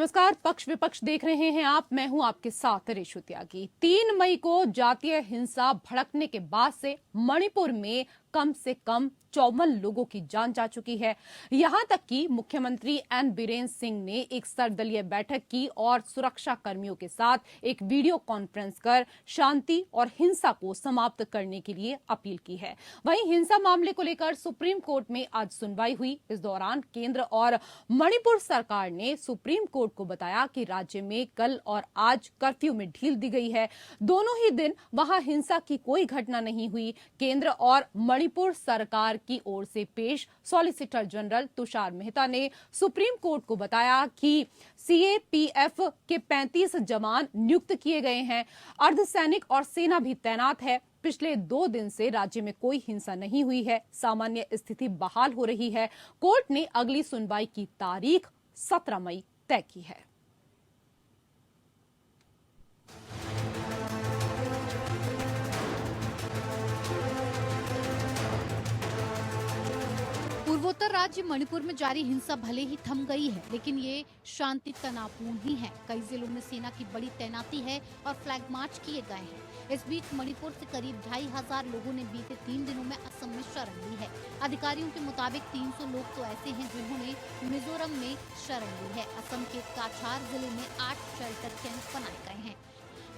नमस्कार, पक्ष विपक्ष देख रहे हैं आप। मैं हूं आपके साथ रेशु त्यागी। 3 मई को जातीय हिंसा भड़कने के बाद से मणिपुर में कम से कम 54 लोगों की जान जा चुकी है। यहां तक कि मुख्यमंत्री एन बीरेन्द्र सिंह ने एक सर्वदलीय बैठक की और सुरक्षा कर्मियों के साथ एक वीडियो कॉन्फ्रेंस कर शांति और हिंसा को समाप्त करने के लिए अपील की है। वहीं हिंसा मामले को लेकर सुप्रीम कोर्ट में आज सुनवाई हुई। इस दौरान केंद्र और मणिपुर सरकार ने सुप्रीम कोर्ट को बताया कि राज्य में कल और आज कर्फ्यू में ढील दी गई है। दोनों ही दिन वहां हिंसा की कोई घटना नहीं हुई। केंद्र और मणिपुर सरकार की ओर से पेश सॉलिसिटर जनरल तुषार मेहता ने सुप्रीम कोर्ट को बताया कि सीएपीएफ के 35 जवान नियुक्त किए गए हैं। अर्धसैनिक और सेना भी तैनात है। पिछले 2 दिन से राज्य में कोई हिंसा नहीं हुई है। सामान्य स्थिति बहाल हो रही है। कोर्ट ने अगली सुनवाई की तारीख 17 मई तय की है। पूर्वोत्तर राज्य मणिपुर में जारी हिंसा भले ही थम गई है, लेकिन ये शांति तनावपूर्ण ही है। कई जिलों में सेना की बड़ी तैनाती है और फ्लैग मार्च किए गए हैं। इस बीच मणिपुर से करीब 2500 लोगों ने बीते 3 दिनों में असम में शरण ली है। अधिकारियों के मुताबिक 300 लोग तो ऐसे हैं जिन्होंने मिजोरम में शरण ली है। असम के काछार जिले में 8 शेल्टर कैंप बनाए गए हैं।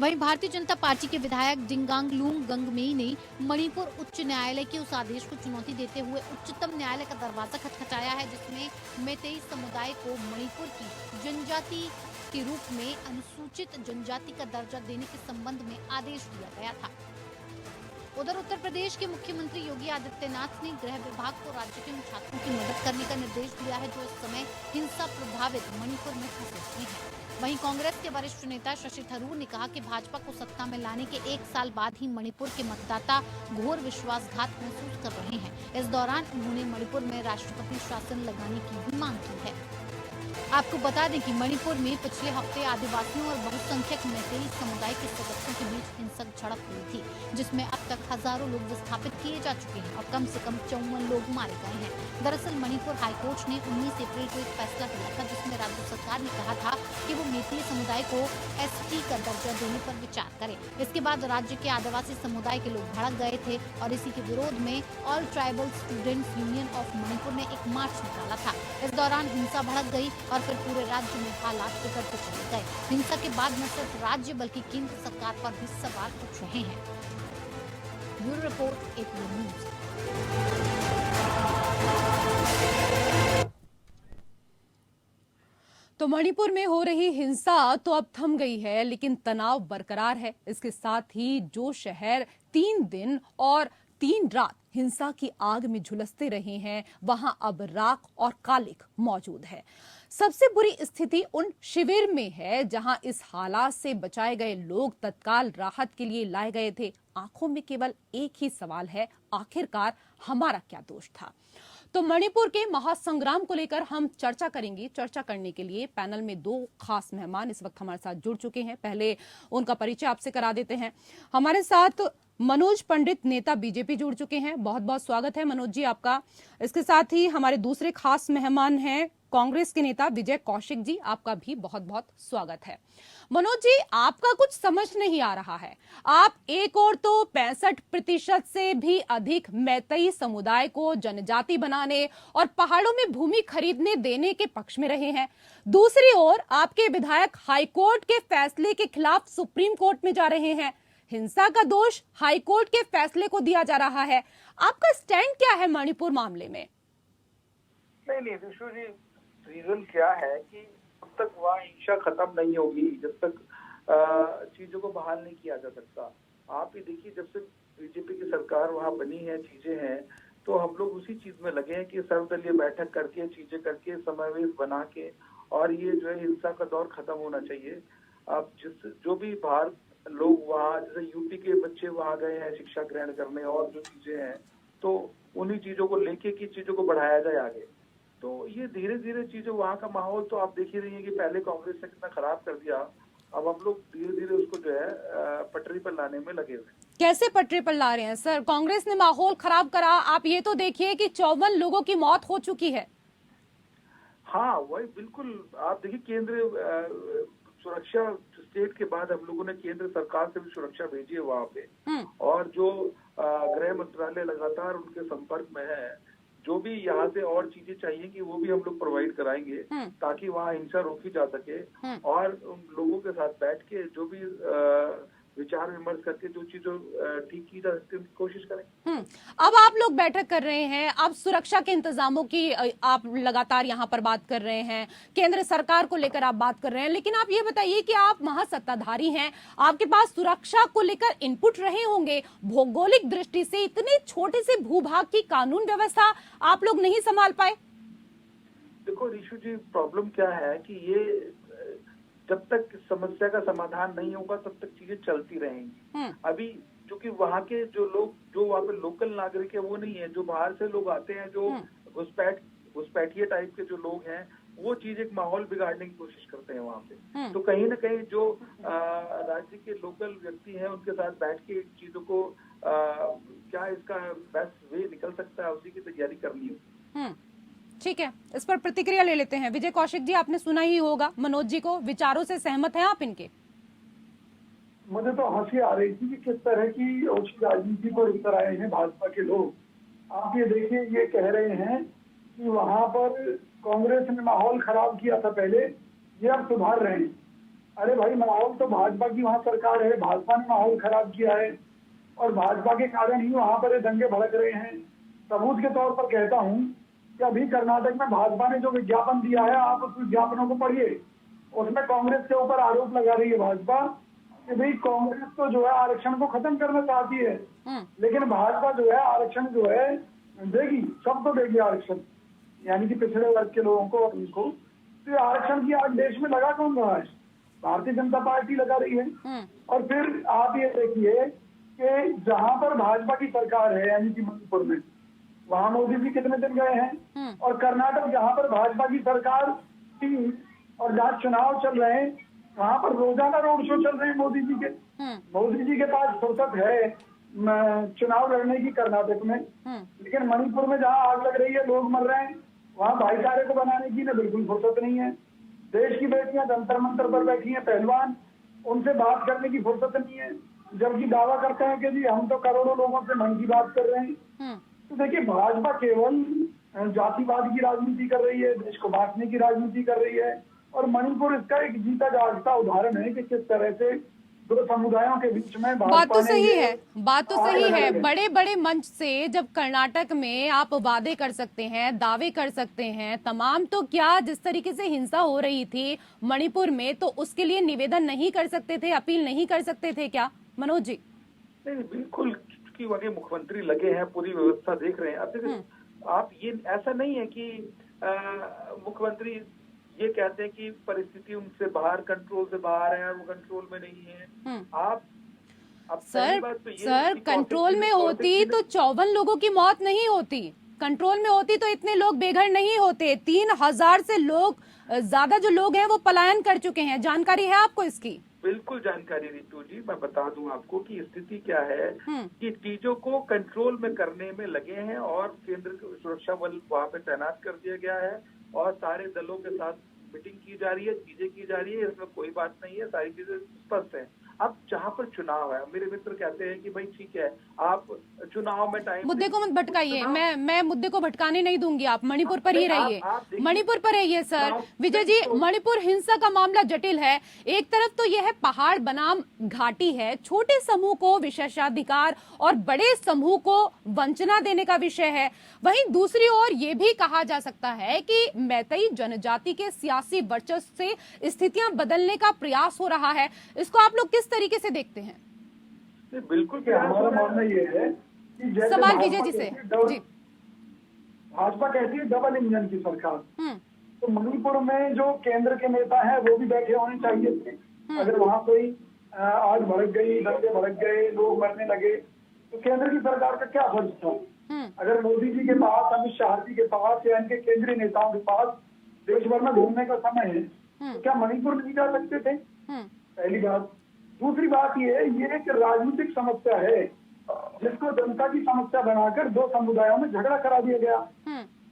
वहीं भारतीय जनता पार्टी के विधायक जिंगांगलूंग गंगमेई ने मणिपुर उच्च न्यायालय के उस आदेश को चुनौती देते हुए उच्चतम न्यायालय का दरवाजा खटखटाया है, जिसमें मैतेई समुदाय को मणिपुर की जनजाति के रूप में अनुसूचित जनजाति का दर्जा देने के संबंध में आदेश दिया गया था। उधर उत्तर प्रदेश के मुख्यमंत्री योगी आदित्यनाथ ने गृह विभाग को राज्य के उन छात्रों की मदद करने का निर्देश दिया है जो इस समय हिंसा प्रभावित मणिपुर में फंसे हुए हैं। वहीं कांग्रेस के वरिष्ठ नेता शशि थरूर ने कहा कि भाजपा को सत्ता में लाने के 1 साल बाद ही मणिपुर के मतदाता घोर विश्वासघात महसूस कर रहे हैं। इस दौरान उन्होंने मणिपुर में राष्ट्रपति शासन लगाने की भी मांग की है। आपको बता दें कि मणिपुर में पिछले हफ्ते आदिवासियों और बहुसंख्यक मैतेई समुदाय के सदस्यों के बीच हिंसक झड़प हुई थी, जिसमें अब तक हजारों लोग विस्थापित किए जा चुके हैं और कम से कम 54 लोग मारे गए हैं। दरअसल मणिपुर हाईकोर्ट ने 19 अप्रैल को एक फैसला लिया था, जिसमें राज्य सरकार ने कहा था कि वो मैतेई समुदाय को एसटी का दर्जा देने पर विचार करे। इसके बाद राज्य के आदिवासी समुदाय के लोग भड़क गए थे और इसी के विरोध में all tribal students union of Manipur ने एक मार्च निकाला था। इस दौरान हिंसा भड़क गई और फिर पूरे राज्य में हालात बिगड़ते चले गए। हिंसा के बाद न सिर्फ राज्य बल्कि केंद्र सरकार पर भी सवाल उठ रहे हैं। Bureau report, APN news. तो मणिपुर में हो रही हिंसा तो अब थम गई है, लेकिन तनाव बरकरार है। इसके साथ ही जो शहर 3 दिन और 3 रात हिंसा की आग में झुलसते रहे हैं, वहां अब राख और कालिख मौजूद है। सबसे बुरी स्थिति उन शिविर में है जहां इस हालात से बचाए गए लोग तत्काल राहत के लिए लाए गए थे। आंखों में केवल एक ही सवाल है, आखिरकार हमारा क्या दोष था? तो मणिपुर के महासंग्राम को लेकर हम चर्चा करेंगे। चर्चा करने के लिए पैनल में 2 खास मेहमान इस वक्त हमारे साथ जुड़ चुके हैं। पहले उनका परिचय आपसे करा देते हैं। हमारे साथ मनोज पंडित, नेता बीजेपी, जुड़ चुके हैं। बहुत बहुत स्वागत है मनोज जी आपका। इसके साथ ही हमारे दूसरे खास मेहमान हैं कांग्रेस के नेता विजय कौशिक जी, आपका भी बहुत बहुत स्वागत है। मनोज जी, आपका कुछ समझ नहीं आ रहा है। आप एक और तो 65% से भी अधिक मैतेई समुदाय को जनजाति बनाने और पहाड़ों में भूमि खरीदने देने के पक्ष में रहे हैं। दूसरी ओर आपके विधायक हाईकोर्ट के फैसले के खिलाफ सुप्रीम कोर्ट में जा रहे हैं। हिंसा का दोष हाईकोर्ट के फैसले को दिया जा रहा है। आपका स्टैंड क्या है मणिपुर मामले में? नहीं विशु जी, रीजन क्या है कि जब तक वहाँ हिंसा खत्म नहीं होगी, जब तक चीजों को बहाल नहीं किया जा सकता। आप ही देखिए, जब से बीजेपी की सरकार वहाँ बनी है, चीजें हैं, तो हम लोग उसी चीज में लगे हैं कि सर्वदलीय बैठक करके, चीजें करके, समावेश बना के, और ये जो है हिंसा का दौर खत्म होना चाहिए। अब जो भी बाहर लोग वहाँ, जैसे यूपी के बच्चे वहाँ गए हैं शिक्षा ग्रहण करने और जो चीजें हैं, तो उन्हीं चीजों को लेके की चीजों को बढ़ाया जाए आगे। तो ये धीरे धीरे चीजें, वहाँ का माहौल तो आप देख ही रही है कि पहले कांग्रेस ने कितना खराब कर दिया। अब हम लोग धीरे धीरे उसको जो है पटरी पर लाने में लगे हुए। कैसे पटरी पर ला रहे हैं सर? कांग्रेस ने माहौल खराब करा। आप ये तो देखिए कि 54 लोगों की मौत हो चुकी है। हाँ, वही बिल्कुल। आप देखिए केंद्र सुरक्षा स्टेट के बाद हम लोगों ने केंद्र सरकार से भी सुरक्षा भेजी है वहाँ पे। हम्म। और जो गृह मंत्रालय लगातार उनके संपर्क में है। जो भी यहाँ से और चीजें चाहिए कि वो भी हम लोग प्रोवाइड कराएंगे ताकि वहाँ हिंसा रोकी जा सके। और उन लोगों के साथ बैठ के जो भी विचार विमर्श करके जो चीजों ठीक की जा सकती है उनकी कोशिश करें। अब आप लोग बैठक कर रहे हैं, अब सुरक्षा के इंतजामों की आप लगातार यहाँ पर बात कर रहे हैं, केंद्र सरकार को लेकर आप बात कर रहे हैं, लेकिन आप ये बताइए कि आप महासत्ताधारी हैं, आपके पास सुरक्षा को लेकर इनपुट रहे होंगे। भौगोलिक दृष्टि से इतने छोटे से भूभाग की कानून व्यवस्था आप लोग नहीं संभाल पाए? देखो रिशु जी, प्रॉब्लम क्या है कि ये जब तक समस्या का समाधान नहीं होगा तब तक चीजें चलती रहेंगी। अभी क्योंकि वहाँ के जो लोग, जो वहाँ पे लोकल नागरिक है वो नहीं है, जो बाहर से लोग आते हैं, जो घुसपैठिए टाइप के जो लोग हैं, वो चीज एक माहौल बिगाड़ने की कोशिश करते हैं वहाँ पे। तो कहीं ना कहीं जो राज्य के लोकल व्यक्ति हैं उनके साथ बैठ के चीजों को क्या इसका बेस्ट वे निकल सकता है उसी की तैयारी करनी होगी। ठीक है, इस पर प्रतिक्रिया ले लेते हैं। विजय कौशिक जी, आपने सुना ही होगा मनोज जी को, विचारों से सहमत हैं आप इनके? मुझे तो हंसी आ रही थी कि किस तरह की ओछी राजनीति को लेकर आए हैं भाजपा के लोग। आप ये देखिए, ये कह रहे हैं कि वहां पर कांग्रेस ने माहौल खराब किया था पहले, ये अब सुधार रहे हैं। अरे भाई, माहौल तो भाजपा की वहां सरकार है, भाजपा ने माहौल खराब किया है और भाजपा के कारण ही वहां पर ये दंगे भड़क रहे हैं। सबूत के तौर पर कहता हूँ कि अभी कर्नाटक में भाजपा ने जो विज्ञापन दिया है, आप उस विज्ञापनों को पढ़िए। उसमें कांग्रेस के ऊपर आरोप लगा रही है भाजपा कि भाई कांग्रेस तो जो है आरक्षण को खत्म करना चाहती है, लेकिन भाजपा जो है आरक्षण जो है देगी, सबको देगी आरक्षण, यानी कि पिछड़े वर्ग के लोगों को और उनको। तो ये आरक्षण की आज देश में लगा कौन रहा है? भारतीय जनता पार्टी लगा रही है। और फिर आप ये देखिए कि जहां पर भाजपा की सरकार है, यानी कि मणिपुर में, वहां मोदी जी कितने दिन गए हैं। और कर्नाटक जहां पर भाजपा की सरकार थी और जहाँ चुनाव चल रहे हैं, वहां पर रोजाना रोड शो चल रहे हैं मोदी जी के। मोदी जी के पास फुर्सत है चुनाव लड़ने की कर्नाटक में, लेकिन मणिपुर में जहाँ आग लग रही है, लोग मर रहे हैं, वहाँ भाईचारे को बनाने की ना बिल्कुल फुर्सत नहीं है। देश की बेटियां जंतर मंतर पर बैठी हैं, पहलवान, उनसे बात करने की फुर्सत नहीं है, जबकि दावा करते हैं कि जी हम तो करोड़ों लोगों से मन की बात कर रहे हैं। तो देखिए, भाजपा केवल जातिवाद की राजनीति कर रही है, देश को बांटने की राजनीति कर रही है। और मणिपुर इसका एक जीता जागता उदाहरण है कि किस तरह से दो समुदायों के बीच में बात तो सही है, बात तो सही है। बड़े बड़े मंच से जब कर्नाटक में आप वादे कर सकते हैं, दावे कर सकते हैं तमाम, तो क्या जिस तरीके से हिंसा हो रही थी मणिपुर में, तो उसके लिए निवेदन नहीं कर सकते थे, अपील नहीं कर सकते थे क्या मनोज जी? नहीं, बिल्कुल, क्योंकि वहाँ के मुख्यमंत्री लगे हैं, पूरी व्यवस्था देख रहे हैं। अब देखिए, आप ये ऐसा नहीं है कि मुख्यमंत्री ये कहते हैं कि परिस्थिति उनसे बाहर, कंट्रोल से बाहर है और वो कंट्रोल में नहीं है। आप सर कंट्रोल में होती तो 54 लोगों की मौत नहीं होती, कंट्रोल में होती तो इतने लोग बेघर नहीं होते। 3000 से लोग ज्यादा जो लोग हैं वो पलायन कर चुके हैं। जानकारी है आपको इसकी? बिल्कुल जानकारी रितु जी, मैं बता दूं आपको कि स्थिति क्या है कि चीजों को कंट्रोल में करने में लगे हैं और केंद्र सुरक्षा बल वहाँ पे तैनात कर दिया गया है और सारे दलों के साथ मीटिंग की जा रही है, चीजें की जा रही है, इसमें कोई बात नहीं है, सारी चीजें स्पष्ट है। अब जहाँ पर चुनाव है, मेरे मित्र कहते हैं कि भाई ठीक है, आप चुनाव में टाइम, मुद्दे को मत भटकाइए, मैं मुद्दे को भटकाने नहीं दूंगी, आप मणिपुर पर ही रहिए, मणिपुर पर रहिए। सर विजय जी, मणिपुर हिंसा का मामला जटिल है। एक तरफ तो यह पहाड़ बनाम घाटी है, छोटे समूह को विशेषाधिकार और बड़े समूह को वंचना देने का विषय है। वहीं दूसरी ओर ये भी कहा जा सकता है कि मैतेई जनजाति के सियासी वर्चस्व से स्थितियां बदलने का प्रयास हो रहा है। इसको आप लोग किस तरीके से देखते हैं? बिल्कुल, हमारा मानना ये है कि जैसे सवाल विजय जी से जी, भाजपा कहती है डबल इंजन की सरकार, तो मणिपुर में जो केंद्र के नेता हैं वो भी बैठे होने चाहिए थे। अगर वहाँ कोई आग भड़क गई, दंगे भड़क गए, लोग मरने लगे, तो केंद्र की सरकार का क्या फर्ज था? अगर मोदी जी के पास, अमित शाह जी के पास या इनके केंद्रीय नेताओं के पास देश भर में घूमने का समय है, तो क्या मणिपुर नहीं जा सकते थे? पहली बात। दूसरी बात ये एक राजनीतिक समस्या है जिसको जनता की समस्या बनाकर दो समुदायों में झगड़ा करा दिया गया।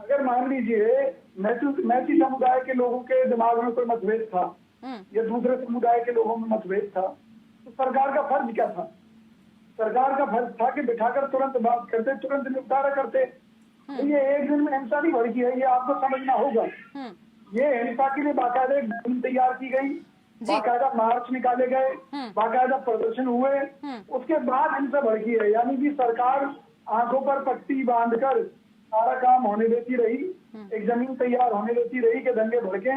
अगर मान लीजिए मैती समुदाय के लोगों के दिमाग में कोई मतभेद था या दूसरे समुदाय के लोगों में मतभेद था, तो सरकार का फर्ज क्या था? सरकार का फर्ज था कि बिठाकर तुरंत बात करते, तुरंत निपटारा करते। ये एक दिन में हिंसा नहीं भड़की है, ये आपको समझना होगा। ये हिंसा के लिए बाकायदा एक टीम तैयार की गई, बाकायदा मार्च निकाले गए, बाकायदा प्रदर्शन हुए, उसके बाद हिंसा भड़की है। यानी कि सरकार आंखों पर पट्टी बांधकर सारा काम होने देती रही, एक जमीन तैयार होने देती रही कि दंगे भड़के।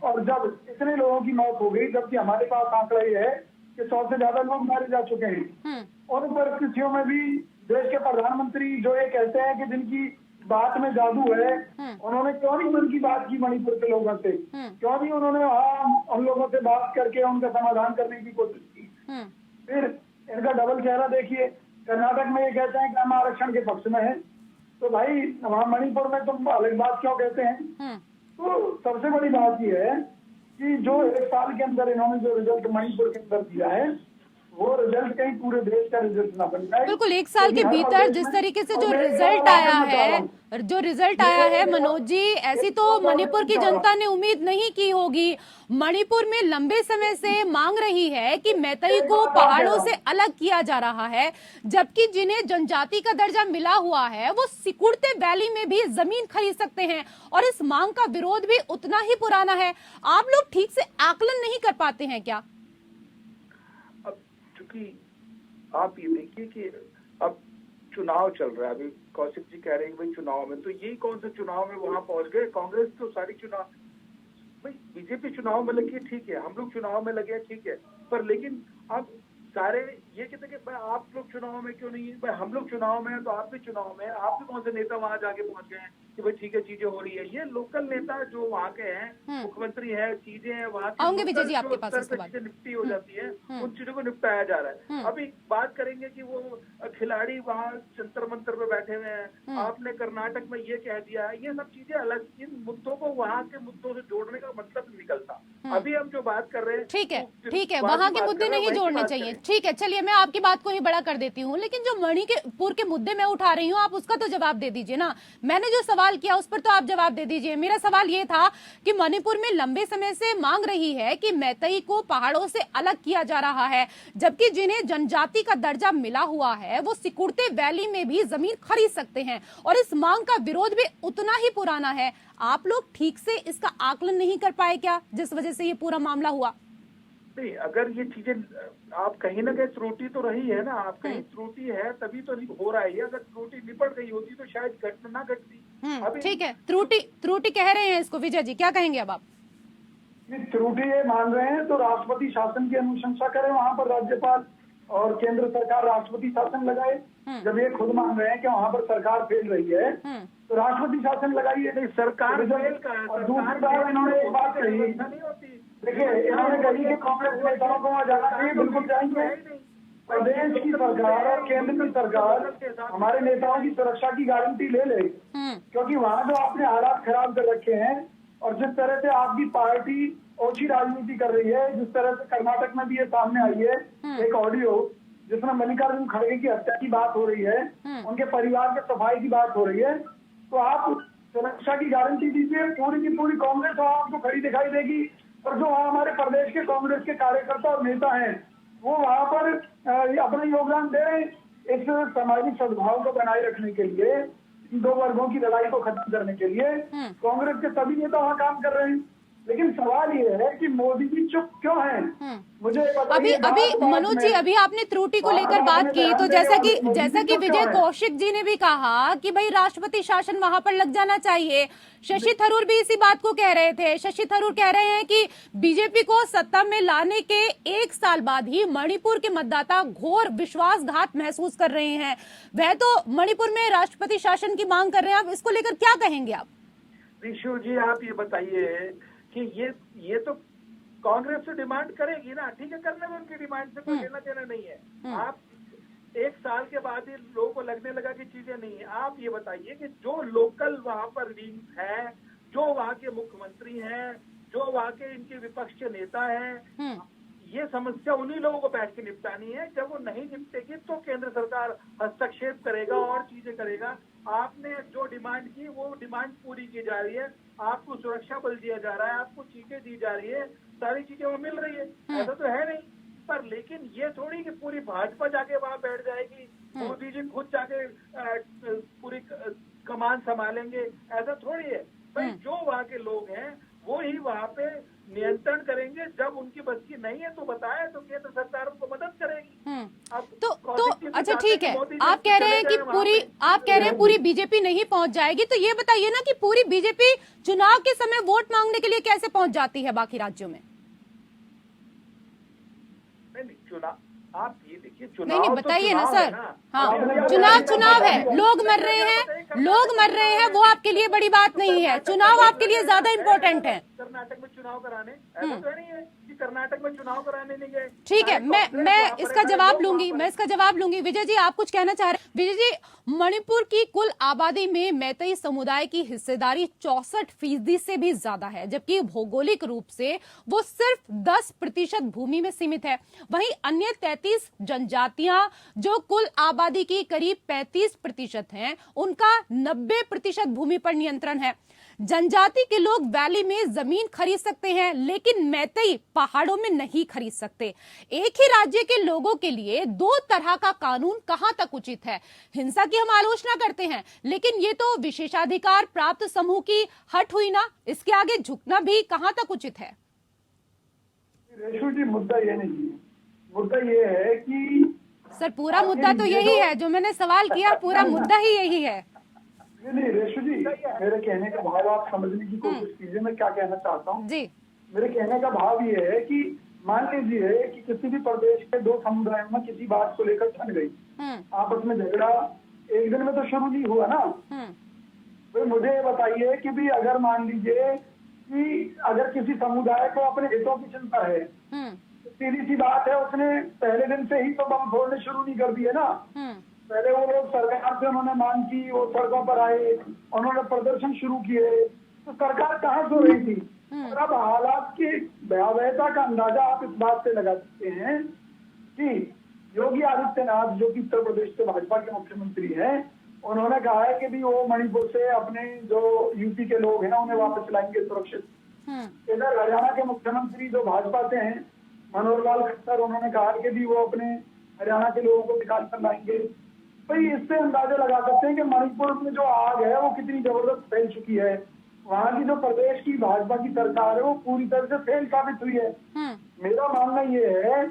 और जब इतने लोगों की मौत हो गई, जबकि हमारे पास आंकड़ा ये है कि 100 से ज्यादा लोग मारे जा चुके हैं, उन परिस्थितियों में भी देश के प्रधानमंत्री जो ये कहते हैं कि जिनकी बात में जादू है, उन्होंने क्यों नहीं मन की बात की मणिपुर के लोगों से? क्यों नहीं उन्होंने वहां उन लोगों से बात करके उनका समाधान करने की कोशिश की? फिर इनका डबल चेहरा देखिए। कर्नाटक में ये कहते हैं कि हम आरक्षण के पक्ष में हैं, तो भाई वहाँ मणिपुर में तुम अलग बात क्यों कहते हैं? तो सबसे बड़ी बात यह है कि जो 1 साल के अंदर इन्होंने जो रिजल्ट मणिपुर के अंदर दिया है, वो रिजल्ट कहीं पूरे देश का रिजल्ट ना बन जाए। बिल्कुल 1 साल के भीतर जिस तरीके से जो रिजल्ट आया है मनोज जी, ऐसी तो मणिपुर की जनता ने उम्मीद नहीं की होगी। मणिपुर में लंबे समय से मांग रही है कि मैतेई को पहाड़ों से अलग किया जा रहा है, जबकि जिन्हें जनजाति का दर्जा मिला हुआ है वो सिकुड़ते वैली में भी जमीन खरीद सकते हैं, और इस मांग का विरोध भी उतना ही पुराना है। आप लोग ठीक से आकलन नहीं कर पाते हैं क्या? आप ये देखिए कि अब चुनाव चल रहा है, अभी कौशिक जी कह रहे हैं भाई चुनाव में, तो यही कौन से चुनाव में वहां पहुंच गए? कांग्रेस तो सारी चुनाव, भाई बीजेपी चुनाव में लगी है, ठीक है, हम लोग चुनाव में लगे, ठीक है, पर लेकिन अब सारे ये कहते हैं कि भाई आप लोग चुनाव में क्यों नहीं है? भाई हम लोग चुनाव में हैं तो आप भी चुनाव में हैं। आप भी कौन से नेता वहां जाके पहुंच गए हैं कि भाई ठीक है चीजें हो रही है? ये लोकल नेता जो वहाँ के हैं, मुख्यमंत्री है, चीजें हैं वहाँ आऊंगे विजय जी आपके पास, चीजें निपटी हो जाती है, उन चीजों को निपटाया जा रहा है। अभी बात करेंगे कि वो खिलाड़ी वहाँ जंतर मंतर पे बैठे हुए हैं, आपने कर्नाटक में ये कह दिया, ये सब चीजें अलग, इन मुद्दों को वहाँ के मुद्दों से जोड़ने का मतलब निकलता। अभी हम जो बात कर रहे हैं, ठीक है, वहाँ के मुद्दे नहीं जोड़ने चाहिए, ठीक है, चलिए मैं आपकी बात को ही बड़ा कर देती हूँ, लेकिन जो मणिपुर के मुद्दे मैं उठा रही हूँ, आप उसका तो जवाब दे दीजिए ना। मैंने जो सवाल किया उस पर तो आप जवाब दे दीजिए। मेरा सवाल ये था कि मणिपुर में लंबे समय से मांग रही है कि मैतेई को पहाड़ों से अलग किया जा रहा है, जबकि जिन्हें जनजाति का दर्जा मिला हुआ है वो सिकुड़ते वैली में भी जमीन खरीद सकते हैं, और इस मांग का विरोध भी उतना ही पुराना है। आप लोग ठीक से इसका आकलन नहीं कर पाए क्या, जिस वजह से ये पूरा मामला हुआ? नहीं, अगर ये चीजें आप कहीं ना कहीं त्रुटि तो रही है ना, आप कहीं त्रुटि है तभी तो हो रहा है। अगर त्रुटि निपट गई होती तो शायद घटना ना घटती। ठीक है, त्रुटि कह रहे हैं इसको, विजय जी क्या कहेंगे अब आप? त्रुटि ये मान रहे हैं तो राष्ट्रपति शासन की अनुशंसा करें, वहाँ पर राज्यपाल और केंद्र सरकार राष्ट्रपति शासन लगाए। जब ये खुद मान रहे हैं कि वहाँ पर सरकार फेल रही है तो राष्ट्रपति शासन लगाइए। सरकार और दूसरी बात इन्होंने एक बात कही, देखिए इन्होंने कही कि कांग्रेस नेताओं को वहाँ जाना चाहिए, बिल्कुल जाएंगे। प्रदेश की सरकार और केंद्र की सरकार हमारे नेताओं की सुरक्षा की गारंटी ले ले, क्योंकि वहाँ जो आपने हालात खराब कर रखे हैं और जिस तरह से आपकी पार्टी ओछी राजनीति कर रही है, जिस तरह से कर्नाटक में भी ये सामने आई है एक ऑडियो जिसमें मल्लिकार्जुन खड़गे की हत्या की बात हो रही है, उनके परिवार के सफाई की बात हो रही है, तो आप सुरक्षा की गारंटी दीजिए। पूरी की पूरी कांग्रेस आपको खड़ी दिखाई देगी, और जो वहाँ हमारे प्रदेश के कांग्रेस के कार्यकर्ता और नेता हैं वो वहाँ पर अपना योगदान दे रहे हैं इस सामाजिक सद्भाव को बनाए रखने के लिए, दो वर्गों की लड़ाई को खत्म करने के लिए। कांग्रेस के सभी नेता वहाँ काम कर रहे हैं, लेकिन सवाल ये है कि मोदी जी चुप क्यों हैं? मुझे अभी मनोज जी, अभी आपने त्रुटि को लेकर बात की, तो जैसा कि विजय कौशिक जी ने भी कहा कि भाई राष्ट्रपति शासन वहां पर लग जाना चाहिए। शशि थरूर भी इसी बात को कह रहे थे। शशि थरूर कह रहे हैं कि बीजेपी को सत्ता में लाने के 1 साल बाद ही मणिपुर के मतदाता घोर विश्वासघात महसूस कर रहे हैं। वह तो मणिपुर में राष्ट्रपति शासन की मांग कर रहे हैं, आप इसको लेकर क्या कहेंगे आप? विशु जी आप ये बताइए कि ये तो कांग्रेस से डिमांड करेगी ना, ठीक है, करने में उनकी डिमांड से कोई लेना देना नहीं है। आप 1 साल के बाद ही लोगों को लगने लगा कि चीजें नहीं है। आप ये बताइए कि जो लोकल वहाँ पर विंग है, जो वहाँ के मुख्यमंत्री हैं, जो वहाँ के इनके विपक्ष के नेता हैं, ये समस्या उन्हीं लोगों को बैठ के निपटानी है। जब वो नहीं निपटेगी तो केंद्र सरकार हस्तक्षेप करेगा और चीजें करेगा। आपने जो डिमांड की वो डिमांड पूरी की जा रही है, आपको सुरक्षा बल दिया जा रहा है, आपको चीजें दी जा रही है, सारी चीजें वो मिल रही है, ऐसा तो है नहीं। पर लेकिन ये थोड़ी कि पूरी भाजपा जाके वहां बैठ जाएगी, मोदी जी खुद जाके पूरी कमान संभालेंगे, ऐसा थोड़ी है भाई। जो वहाँ के लोग हैं वो ही वहाँ पे नियंत्रण करेंगे। जब उनकी बस की नहीं है तो बताए, तो केंद्र सरकार उनको मदद करेगी। अब तो पॉजिटिव अच्छा चाहते ठीक कि है, मोदी जी आप कह रहे चले हैं कि जाएं वहाँ पूरी पे। आप कह रहे हैं पूरी बीजेपी नहीं पहुंच जाएगी, तो ये बताइए ना कि पूरी बीजेपी चुनाव के समय वोट मांगने के लिए कैसे पहुंच जाती है बाकी राज्यों में? नहीं, चुनाव आप ये देखिए, नहीं चुनाव तो बताइए ना चुनाव है सर। ना। हाँ, अब चुनाव है, लोग मर रहे हैं, वो आपके लिए बड़ी बात नहीं है। चुनाव आपके लिए ज्यादा इम्पोर्टेंट है। कर्नाटक में चुनाव कराने ऐसा तो नहीं है कि कर्नाटक में चुनाव कराने नहीं गए। ठीक है, चाहे कांग्रेस मैं वहाँ पर है, इसका चाहे जवाब लोग लूंगी, वहाँ पर मैं है। इसका जवाब लूंगी। विजय जी, आप कुछ कहना चाह रहे हैं? विजय जी, मणिपुर की कुल आबादी में मैतेई समुदाय की हिस्सेदारी 64% से भी ज्यादा है, जबकि भौगोलिक रूप से वो सिर्फ 10% भूमि में सीमित है। वहीं अन्य 33 जनजातियां जो कुल आबादी की करीब 35% हैं, उनका 90% भूमि पर नियंत्रण है। जनजाति के लोग वैली में जमीन खरीद सकते हैं, लेकिन मैतेई पहाड़ों में नहीं खरीद सकते। एक ही राज्य के लोगों के लिए दो तरह का कानून कहां तक उचित है? हिंसा की हम आलोचना करते हैं, लेकिन ये तो विशेषाधिकार प्राप्त समूह की हट हुई ना, इसके आगे झुकना भी कहां तक उचित है? रेशु जी, मुद्दा ये नहीं है। मुद्दा ये है कि सर, पूरा मुद्दा तो यही है जो मैंने सवाल किया, पूरा मुद्दा ही यही है। नहीं रेशु जी, मेरे कहने का भाव आप समझने की कोशिश कीजिए। मैं क्या कहना चाहता हूँ। जी। मेरे कहने का भाव ये है कि मान लीजिए कि किसी भी प्रदेश के दो समुदायों में किसी बात को लेकर ठन गई, आपस में झगड़ा एक दिन में तो शुरू नहीं हुआ ना। तो मुझे ये बताइए कि भी अगर मान लीजिए कि अगर किसी समुदाय को अपने हितों की चिंता है, तो सीधी सी बात है, उसने पहले दिन से ही तो बम फोड़ने शुरू नहीं कर दिए ना। पहले वो लोग सरकार से उन्होंने मांग की, वो सड़कों पर आए, उन्होंने प्रदर्शन शुरू किए, तो सरकार कहाँ सो रही थी? और अब हालात की भयावहता का अंदाजा आप इस बात से लगा सकते हैं कि योगी आदित्यनाथ, जो कि उत्तर प्रदेश के भाजपा के मुख्यमंत्री हैं, उन्होंने कहा है कि भी वो मणिपुर से अपने जो यूपी के लोग हैं उन्हें वापस लाएंगे सुरक्षित। इधर हरियाणा के मुख्यमंत्री जो भाजपा से हैं, मनोहर लाल खट्टर, उन्होंने कहा कि भी वो अपने हरियाणा के लोगों को निकाल कर लाएंगे। भाई इससे अंदाजा लगा सकते हैं कि मणिपुर में जो आग है वो कितनी जबरदस्त फैल चुकी है। वहाँ की जो प्रदेश की भाजपा की सरकार है वो पूरी तरह से फेल साबित हुई है। मेरा मानना ये है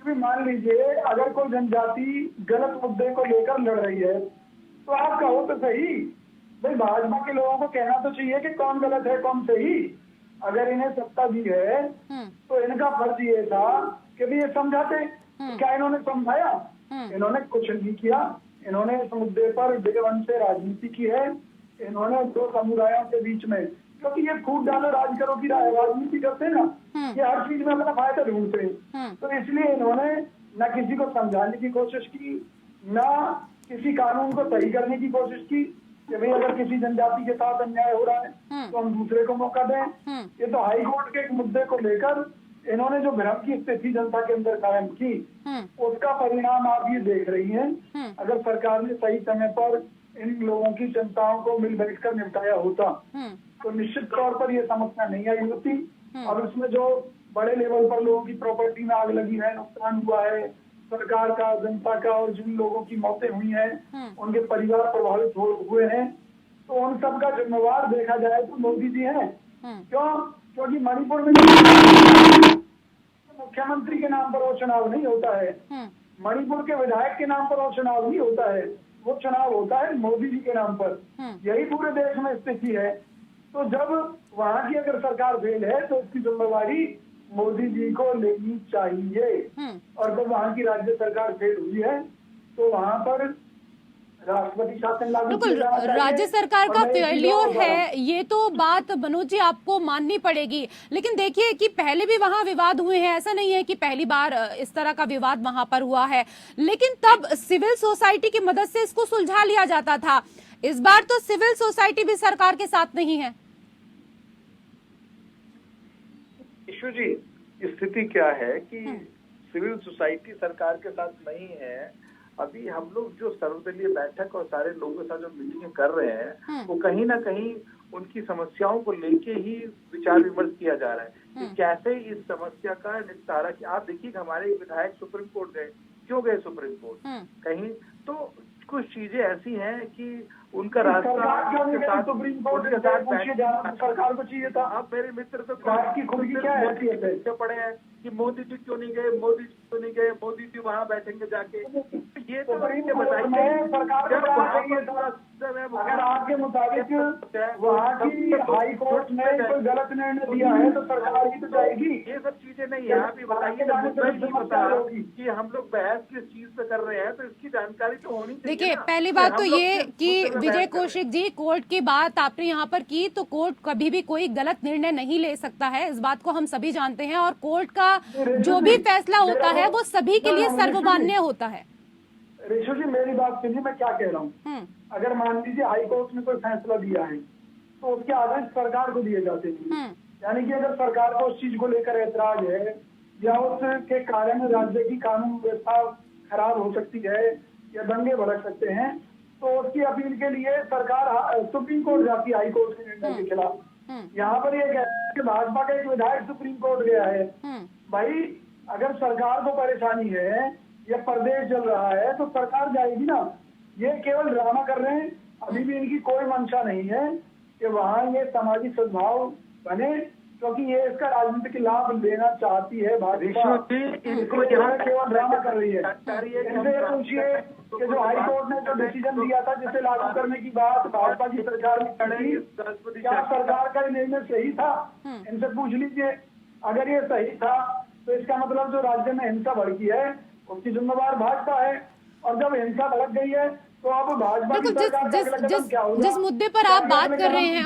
कि मान लीजिए अगर कोई जनजाति गलत मुद्दे को लेकर लड़ रही है, तो आप कहो तो सही, भाई भाजपा के लोगों को कहना तो चाहिए कि कौन गलत है कौन सही। अगर इन्हें सत्ता दी है तो इनका फर्ज ये था कि भी ये समझाते। क्या इन्होंने समझाया? इन्होंने कुछ नहीं किया। इन्होंने इस मुद्दे पर डे वन से राजनीति की है। इन्होंने दो समुदायों के बीच में, क्योंकि ये फूट डालो राज करो की राजनीति करते हैं ना, ये हर चीज में अपना फायदा ढूंढते हैं। तो इसलिए इन्होंने न किसी को समझाने की कोशिश की, न किसी कानून को सही करने की कोशिश की कि भाई अगर किसी जनजाति के साथ अन्याय हो रहा है तो हम दूसरे को मौका दें। ये तो हाई कोर्ट के एक मुद्दे को लेकर इन्होंने जो भ्रम की स्थिति जनता के अंदर कायम की, उसका परिणाम आप ये देख रही हैं। अगर सरकार ने सही समय पर इन लोगों की चिंताओं को मिल बैठकर निपटाया होता तो निश्चित तौर पर ये समस्या नहीं आई होती। और उसमें जो बड़े लेवल पर लोगों की प्रॉपर्टी में आग लगी है, नुकसान हुआ है सरकार का, जनता का, और जिन लोगों की मौतें हुई हैं, उनके परिवार प्रभावित हुए हैं, तो उन सब का जिम्मेवार देखा जाए तो मोदी जी हैं। क्यों? क्योंकि मणिपुर में मुख्यमंत्री के नाम पर वो चुनाव नहीं होता है, मणिपुर के विधायक के नाम पर वो चुनाव नहीं होता है, वो चुनाव होता है मोदी जी के नाम पर। यही पूरे देश में स्थिति है। तो जब वहाँ की अगर सरकार फेल है तो इसकी जिम्मेवारी मोदी जी को लेनी चाहिए। और जब वहाँ की राज्य सरकार फेल हुई है तो वहाँ पर राष्ट्रपति शासन लागू बिल्कुल, राज्य सरकार का फेल्योर है, ये तो बात मनोज जी आपको माननी पड़ेगी। लेकिन देखिए कि पहले भी वहां विवाद हुए हैं, ऐसा नहीं है कि पहली बार इस तरह का विवाद वहां पर हुआ है, लेकिन तब सिविल सोसाइटी की मदद से इसको सुलझा लिया जाता था। इस बार तो सिविल सोसाइटी भी सरकार के साथ नहीं है। ईशु जी, स्थिति क्या है कि सिविल सोसाइटी सरकार के साथ नहीं है, अभी हम लोग जो सर्वदलीय बैठक और सारे लोगों के साथ जो मीटिंग कर रहे हैं वो कहीं ना कहीं उनकी समस्याओं को लेके ही विचार विमर्श किया जा रहा है कि कैसे इस समस्या का निपटारा किया। आप देखिए हमारे विधायक सुप्रीम कोर्ट गए, क्यों गए सुप्रीम कोर्ट? कहीं तो कुछ चीजें ऐसी हैं कि उनका रास्ता सुप्रीम कोर्ट के साथ सरकार को चाहिए था। आप मेरे मित्र तो की खुद की क्या हैसियत है पड़े हैं कि मोदी जी क्यों नहीं गए, मोदी जी क्यों नहीं गए, मोदी जी वहाँ बैठेंगे जाके। ये तो बताइए सरकार अगर आपके मुताबिक वहाँ की हाई कोर्ट ने कोई गलत निर्णय दिया है तो सरकार की तो जाएगी। ये सब चीजें नहीं है। आप ये बताइए ना, मुद्दा ही नहीं पता कि हम लोग बहस किस चीज पे कर रहे हैं, तो इसकी जानकारी तो होनी चाहिए। देखिए, पहली बात तो ये कि विजय कौशिक जी, कोर्ट की बात आपने यहाँ पर की, तो कोर्ट कभी भी कोई गलत निर्णय नहीं ले सकता है, इस बात को हम सभी जानते हैं। और कोर्ट का जो भी फैसला होता है वो सभी के लिए सर्वमान्य होता है। रेशु जी मेरी बात सुनिए, मैं क्या कह रहा हूँ। अगर मान लीजिए हाई कोर्ट ने कोई फैसला दिया है तो उसके आदेश सरकार को दिए जाते हैं। यानी कि अगर सरकार को उस चीज को लेकर ऐतराज है या उसके कारण राज्य की कानून व्यवस्था खराब हो सकती है या दंगे भड़क सकते हैं, तो उसकी अपील के लिए सरकार सुप्रीम कोर्ट जाती है हाई कोर्ट के निर्णय के खिलाफ। यहाँ पर यह कहते हैं कि भाजपा का एक विधायक सुप्रीम कोर्ट गया है। भाई अगर सरकार को परेशानी है या प्रदेश चल रहा है तो सरकार जाएगी ना। ये केवल ड्रामा कर रहे हैं। अभी भी इनकी कोई मंशा नहीं है कि वहाँ ये सामाजिक सद्भाव बने, क्योंकि ये इसका राजनीतिक लाभ लेना चाहती है भाजपा। इनको यहाँ केवल ड्रामा कर रही है। इनसे पूछिए कि जो हाई कोर्ट ने जो डिसीजन दिया था जिसे लागू करने की बात भाजपा की सरकार ने की, क्या सरकार का निर्णय सही था? इनसे पूछ लीजिए। अगर ये सही था तो इसका मतलब जो राज्य में हिंसा भड़की है उसकी जिम्मेदार भाजपा है। और जब हिंसा भड़क गई है तो अब भाजपा की सरकार का अगला कदम क्या होगा? जिस मुद्दे पर आप बात कर रहे हैं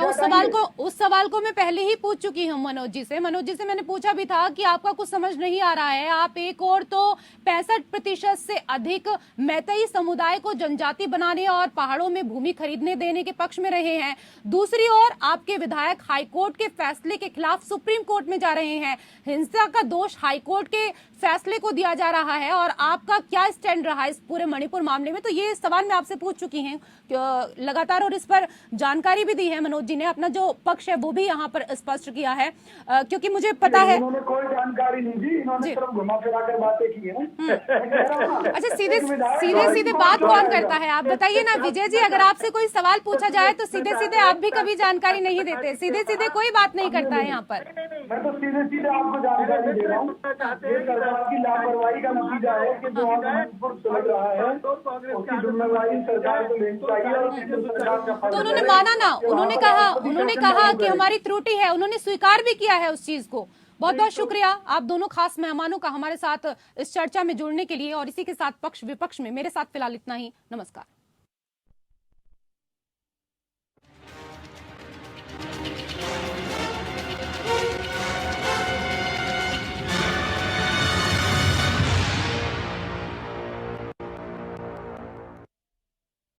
उस सवाल को मैं पहले ही पूछ चुकी हूँ मनोज जी से मैंने पूछा भी था कि आपका कुछ समझ नहीं आ रहा है। आप एक और तो 65% से अधिक मैतेई समुदाय को जनजाति बनाने और पहाड़ों में भूमि खरीदने देने के पक्ष में रहे हैं, दूसरी ओर आपके विधायक हाईकोर्ट के फैसले के खिलाफ सुप्रीम कोर्ट में जा रहे हैं। हिंसा का दोष हाईकोर्ट के फैसले को दिया जा रहा है और आपका क्या स्टैंड रहा है इस पूरे मणिपुर मामले में? तो ये सवाल मैं आपसे पूछ चुकी हैं लगातार, और इस पर जानकारी भी दी है मनोज जी ने। अपना जो पक्ष है वो भी यहाँ पर स्पष्ट किया है, क्योंकि मुझे पता है इन्होंने कोई जानकारी नहीं दी। इन्होंने सिर्फ घुमा फिरा कर बातें की हैं। अच्छा, सीधे बात कौन करता है? आप बताइए ना विजय जी, अगर आपसे कोई सवाल पूछा जाए तो सीधे आप भी कभी जानकारी नहीं देते, सीधे कोई बात नहीं करता है यहाँ पर। मैं तो सीधे आपको जानकारी दे रहा हूँ। सरकार की लापरवाही का नतीजा है कि जो मणिपुर सुलझ रहा है उसकी जिम्मेवारी सरकार को लेनी चाहिए। तो उन्होंने माना ना, उन्होंने कहा कि हमारी त्रुटि है, उन्होंने स्वीकार भी किया है उस चीज को। बहुत बहुत शुक्रिया आप दोनों खास मेहमानों का हमारे साथ इस चर्चा में जुड़ने के लिए। और इसी के साथ पक्ष विपक्ष में मेरे साथ फिलहाल इतना ही। नमस्कार।